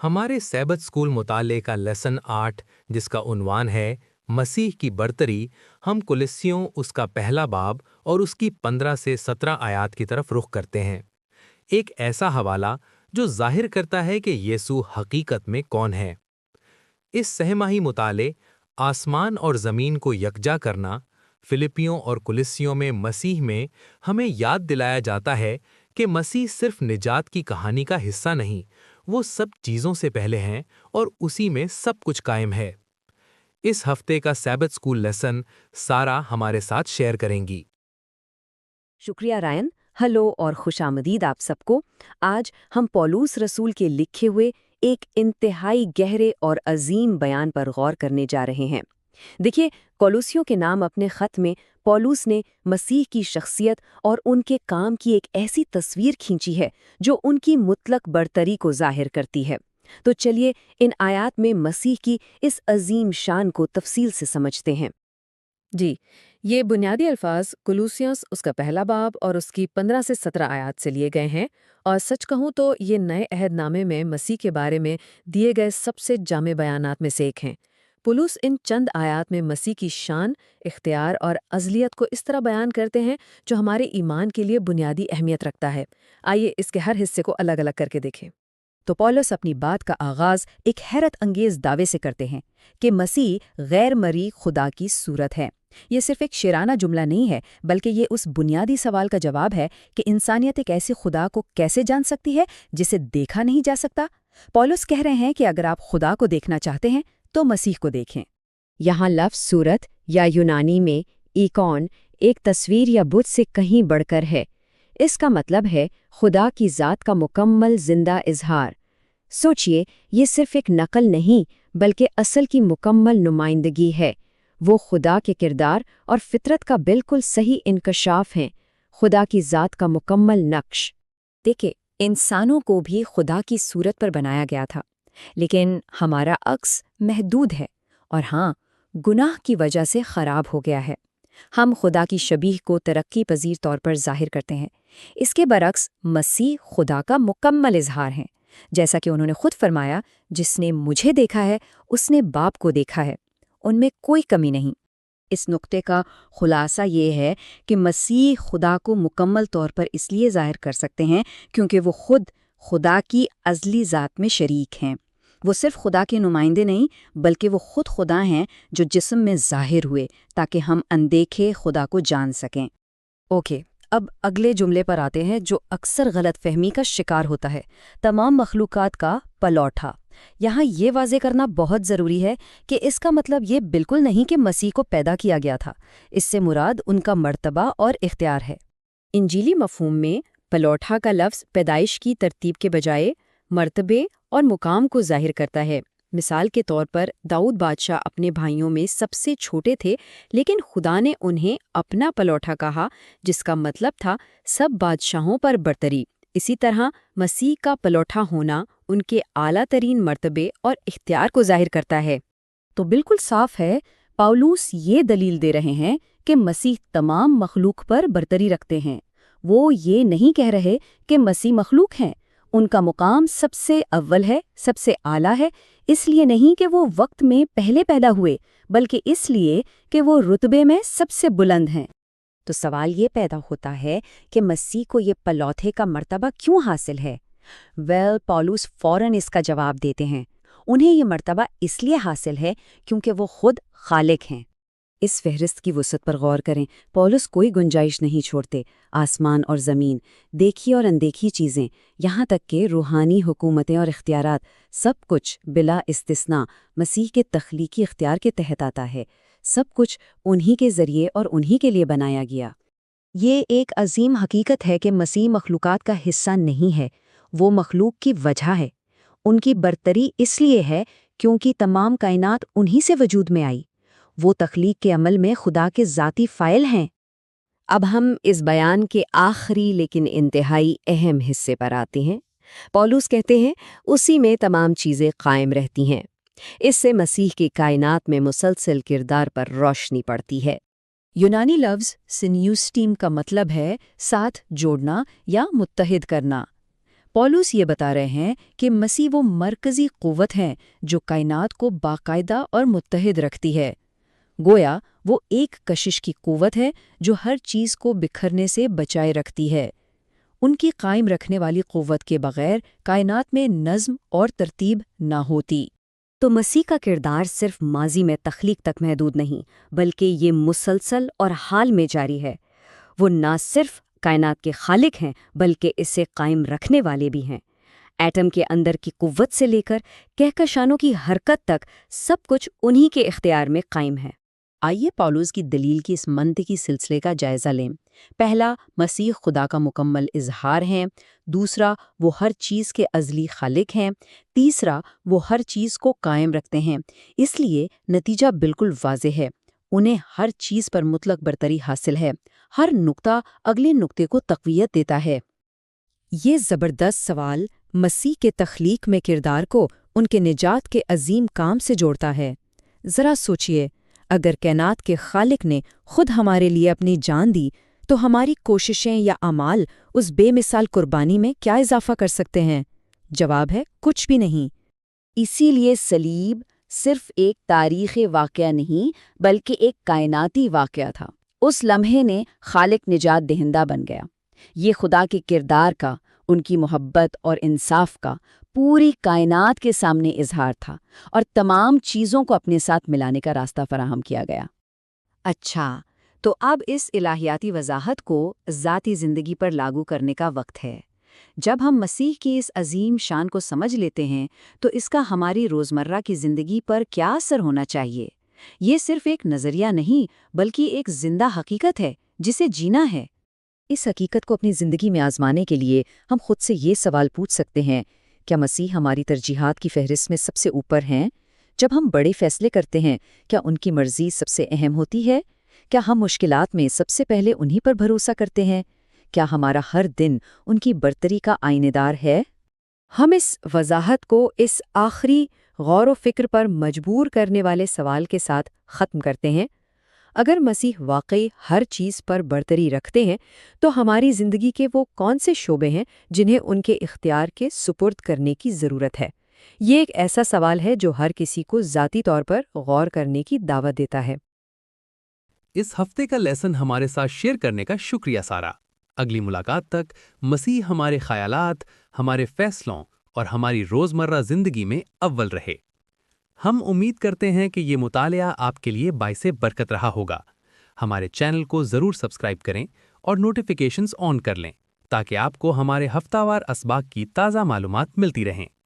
हमारे सैबत स्कूल मुताले का लेसन 8 जिसका उन्वान है मसीह की बरतरी, हम कुलिस्सियों उसका पहला बाब और उसकी 15 से 17 आयात की तरफ रुख करते हैं। एक ऐसा हवाला जो जाहिर करता है कि यीशु हकीकत में कौन है। इस सहमाही मुताले आसमान और ज़मीन को यकजा करना, फिलिपियों और कुलिस्सियों में मसीह में हमें याद दिलाया जाता है कि मसीह सिर्फ निजात की कहानी का हिस्सा नहीं, वो सब चीज़ों से पहले हैं और उसी में सब कुछ कायम है। इस हफ्ते का सैबत स्कूल लेसन सारा हमारे साथ शेयर करेंगी। शुक्रिया रायन। हेलो और खुशामदीद आप सबको। आज हम पौलुस रसूल के लिखे हुए एक इंतहाई गहरे और अजीम बयान पर गौर करने जा रहे हैं। देखिए, कोलोसियों के नाम अपने खत में पौलुस ने मसीह की शख्सियत और उनके काम की एक ऐसी तस्वीर खींची है जो उनकी मुतलक बरतरी को जाहिर करती है। तो चलिए इन आयात में मसीह की इस अजीम शान को तफसील से समझते हैं। जी, ये बुनियादी अल्फाज कुलूसियस उसका पहला बाब और उसकी 15 से 17 आयात से लिए गए हैं, और सच कहूँ तो ये नए अहदनामे में मसीह के बारे में दिए गए सबसे जामे बयानात में से एक हैं। पुलूस इन चंद आयात में मसीह की शान, इख्तियार और अज़लियत को इस तरह बयान करते हैं जो हमारे ईमान के लिए बुनियादी अहमियत रखता है। आइए इसके हर हिस्से को अलग अलग करके देखें। तो पौलुस अपनी बात का आगाज एक हैरत अंगेज दावे से करते हैं कि मसीह गैर मरी खुदा की सूरत है। ये सिर्फ एक शेराना जुमला नहीं है, बल्कि ये उस बुनियादी सवाल का जवाब है कि इंसानियत एक ऐसे खुदा को कैसे जान सकती है जिसे देखा नहीं जा सकता। पौलुस कह रहे हैं कि अगर आप खुदा को देखना चाहते हैं तो मसीह को देखें। यहाँ लफ्ज़ सूरत या यूनानी में इकॉन एक तस्वीर या बुत से कहीं बढ़कर है। इसका मतलब है खुदा की ज़ात का मुकम्मल जिंदा इजहार। सोचिए, ये सिर्फ एक नकल नहीं बल्कि असल की मुकम्मल नुमाइंदगी है। वो खुदा के किरदार और फितरत का बिल्कुल सही इंकशाफ हैं, खुदा की ज़ात का मुकम्मल नक्श। देखिए, इंसानों को भी खुदा की सूरत पर बनाया गया था, लेकिन हमारा अक्स महदूद है और हाँ, गुनाह की वजह से ख़राब हो गया है। हम खुदा की शबीह को तरक्की पजीर तौर पर जाहिर करते हैं। इसके बरक्स मसीह खुदा का मुकम्मल इजहार हैं। जैसा कि उन्होंने खुद फरमाया, जिसने मुझे देखा है उसने बाप को देखा है, उनमें कोई कमी नहीं। इस नुक्ते का खुलासा ये है कि मसीह खुदा को मुकम्मल तौर पर इसलिए जाहिर कर सकते हैं क्योंकि वो खुद खुदा की अज़ली ज़ात में शरीक हैं। वो सिर्फ खुदा के नुमाइंदे नहीं बल्कि वो खुद खुदा हैं जो जिस्म में ज़ाहिर हुए ताकि हम अनदेखे खुदा को जान सकें। ओके, अब अगले जुमले पर आते हैं जो अक्सर गलत फहमी का शिकार होता है, तमाम मखलूक़ात का पलौठा। यहाँ ये वाज़े करना बहुत ज़रूरी है कि इसका मतलब ये बिल्कुल नहीं कि मसीह को पैदा किया गया था। इससे मुराद उनका मर्तबा और इख्तियार है। इंजीली मफ़हूम में पलौठा का लफ्ज़ पैदाइश की तरतीब के बजाय मर्तबे और मुकाम को ज़ाहिर करता है। मिसाल के तौर पर दाऊद बादशाह अपने भाइयों में सबसे छोटे थे, लेकिन खुदा ने उन्हें अपना पलौठा कहा, जिसका मतलब था सब बादशाहों पर बरतरी। इसी तरह मसीह का पलौठा होना उनके आला तरीन मर्तबे और इख्तियार को जाहिर करता है। तो बिल्कुल साफ है, पौलुस ये दलील दे रहे हैं कि मसीह तमाम मखलूक पर बरतरी रखते हैं। वो ये नहीं कह रहे कि मसीह मखलूक हैं। उनका मुकाम सबसे अव्वल है, सबसे आला है, इसलिए नहीं कि वो वक्त में पहले पैदा हुए, बल्कि इसलिए कि वो रुतबे में सबसे बुलंद हैं। तो सवाल ये पैदा होता है कि मसीह को ये पलौठे का मर्तबा क्यों हासिल है? पौलुस फौरन इसका जवाब देते हैं। उन्हें ये मर्तबा इसलिए हासिल है क्योंकि वो खुद खालिक हैं। इस फहरिस्त की वुसअत पर गौर करें। पौलुस कोई गुंजाइश नहीं छोड़ते। आसमान और ज़मीन, देखी और अनदेखी चीज़ें, यहाँ तक कि रूहानी हुकूमतें और इख्तियारात, सब कुछ बिला इस्तिस्ना मसीह के तख्लीकी इख्तियार के तहत आता है। सब कुछ उन्हीं के ज़रिए और उन्हीं के लिए बनाया गया। ये एक अजीम हकीकत है कि मसीह मखलूक़ात का हिस्सा नहीं है, वो मखलूक की वजह है। उनकी बरतरी इसलिए है क्योंकि तमाम कायनात उन्हीं से वजूद में आई। वो तख्लीक के अमल में खुदा के ज़ाती फ़ाइल हैं। अब हम इस बयान के आखिरी लेकिन इंतहाई अहम हिस्से पर आते हैं। पौलुस कहते हैं उसी में तमाम चीज़ें कायम रहती हैं। इससे मसीह की कायनात में मुसलसल किरदार पर रोशनी पड़ती है। यूनानी लफ्ज़ सिन्यूस्टीम का मतलब है साथ जोड़ना या मुत्तहिद करना। پولس یہ بتا رہے ہیں کہ مسیح وہ مرکزی قوت ہیں جو کائنات کو باقاعدہ اور متحد رکھتی ہے۔ گویا وہ ایک کشش کی قوت ہے جو ہر چیز کو بکھرنے سے بچائے رکھتی ہے۔ ان کی قائم رکھنے والی قوت کے بغیر کائنات میں نظم اور ترتیب نہ ہوتی۔ تو مسیح کا کردار صرف ماضی میں تخلیق تک محدود نہیں، بلکہ یہ مسلسل اور حال میں جاری ہے۔ وہ نہ صرف کائنات کے خالق ہیں بلکہ اسے قائم رکھنے والے بھی ہیں۔ ایٹم کے اندر کی قوت سے لے کر کہکشانوں کی حرکت تک سب کچھ انہی کے اختیار میں قائم ہے۔ آئیے پولس کی دلیل کی اس منطقی سلسلے کا جائزہ لیں۔ پہلا، مسیح خدا کا مکمل اظہار ہیں۔ دوسرا، وہ ہر چیز کے ازلی خالق ہیں۔ تیسرا، وہ ہر چیز کو قائم رکھتے ہیں۔ اس لیے نتیجہ بالکل واضح ہے، انہیں ہر چیز پر مطلق برتری حاصل ہے۔ ہر نقطہ اگلے نقطے کو تقویت دیتا ہے۔ یہ زبردست سوال مسیح کے تخلیق میں کردار کو ان کے نجات کے عظیم کام سے جوڑتا ہے۔ ذرا سوچئے، اگر کائنات کے خالق نے خود ہمارے لیے اپنی جان دی تو ہماری کوششیں یا اعمال اس بے مثال قربانی میں کیا اضافہ کر سکتے ہیں؟ جواب ہے کچھ بھی نہیں۔ اسی لیے صلیب صرف ایک تاریخی واقعہ نہیں بلکہ ایک کائناتی واقعہ تھا۔ اس لمحے نے خالق نجات دہندہ بن گیا۔ یہ خدا کے کردار کا، ان کی محبت اور انصاف کا پوری کائنات کے سامنے اظہار تھا، اور تمام چیزوں کو اپنے ساتھ ملانے کا راستہ فراہم کیا گیا۔ اچھا، تو اب اس الہیاتی وضاحت کو ذاتی زندگی پر لاگو کرنے کا وقت ہے۔ جب ہم مسیح کی اس عظیم شان کو سمجھ لیتے ہیں تو اس کا ہماری روزمرہ کی زندگی پر کیا اثر ہونا چاہیے؟ یہ صرف ایک نظریہ نہیں بلکہ ایک زندہ حقیقت ہے جسے جینا ہے۔ اس حقیقت کو اپنی زندگی میں آزمانے کے لیے ہم خود سے یہ سوال پوچھ سکتے ہیں، کیا مسیح ہماری ترجیحات کی فہرست میں سب سے اوپر ہیں؟ جب ہم بڑے فیصلے کرتے ہیں، کیا ان کی مرضی سب سے اہم ہوتی ہے؟ کیا ہم مشکلات میں سب سے پہلے انہی پر بھروسہ کرتے ہیں؟ کیا ہمارا ہر دن ان کی برتری کا آئینہ دار ہے؟ ہم اس وضاحت کو اس آخری غور و فکر پر مجبور کرنے والے سوال کے ساتھ ختم کرتے ہیں۔ اگر مسیح واقعی ہر چیز پر برتری رکھتے ہیں تو ہماری زندگی کے وہ کون سے شعبے ہیں جنہیں ان کے اختیار کے سپرد کرنے کی ضرورت ہے؟ یہ ایک ایسا سوال ہے جو ہر کسی کو ذاتی طور پر غور کرنے کی دعوت دیتا ہے۔ اس ہفتے کا لیسن ہمارے ساتھ شیئر کرنے کا شکریہ سارا۔ اگلی ملاقات تک مسیح ہمارے خیالات، ہمارے فیصلوں اور ہماری روزمرہ زندگی میں اول رہے۔ ہم امید کرتے ہیں کہ یہ مطالعہ آپ کے لیے باعث برکت رہا ہوگا۔ ہمارے چینل کو ضرور سبسکرائب کریں اور نوٹیفیکیشنز آن کر لیں تاکہ آپ کو ہمارے ہفتہ وار اسباق کی تازہ معلومات ملتی رہیں۔